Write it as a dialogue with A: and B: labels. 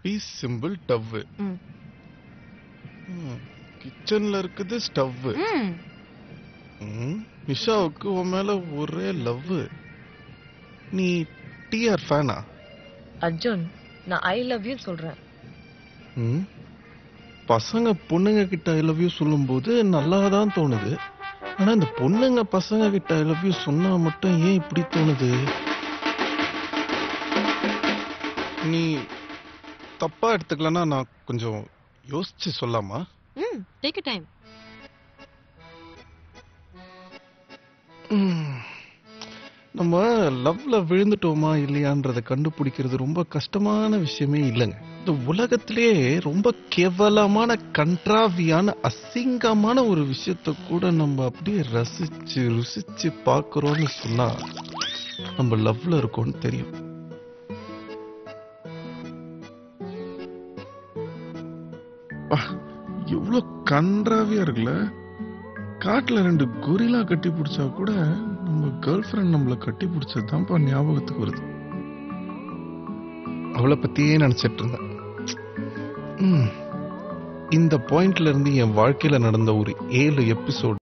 A: B simple tau.
B: ம்.
A: கிச்சன்ல இருக்குது ஸ்டவ்.
B: ம்.
A: நிஷாவுக்கு உன் மேல ஒரே லவ். நீ டிஆர் ஃபேனா?
B: அர்ஜுன், நான் ஐ லவ் யூ சொல்றேன்.
A: பசங்க பொண்ணுங்க கிட்ட ஐ லவ் யூ சொல்லும்போது நல்லா தான் தோணுது. ஆனா இந்த பொண்ணுங்க பசங்க கிட்ட ஐ லவ் யூ சொன்னா மட்டும் ஏன் இப்படி தோணுது? நீ தப்பா எடுத்துக்கலன்னா நான் கொஞ்சம் யோசிச்சு சொல்லாமா?
B: Take time.
A: நம்ம லவ்ல விழுந்துட்டோமா இல்லையான்றதை கண்டுபிடிக்கிறது ரொம்ப கஷ்டமான விஷயமே இல்லைங்க. இந்த உலகத்திலேயே ரொம்ப கேவலமான கன்றாவியான அசிங்கமான ஒரு விஷயத்த கூட நம்ம அப்படியே ரசிச்சு ருசிச்சு பார்க்கிறோம்னு சொன்னா நம்ம லவ்ல இருக்கோம்னு தெரியும். எவ்வளவு கன்றாவியா இருக்குல்ல. காட்டுல 2 கொரிலா கட்டி பிடிச்சா கூட நம்ம கேர்ள் ஃப்ரெண்ட் நம்மள கட்டி பிடிச்சதுதான்ப்பா ஞாபகத்துக்கு வருது. அவளை பத்தியே நினைச்சிட்டு இருந்தேன். இந்த பாயிண்ட்ல இருந்து என் வாழ்க்கையில நடந்த ஒரு 7 எபிசோட்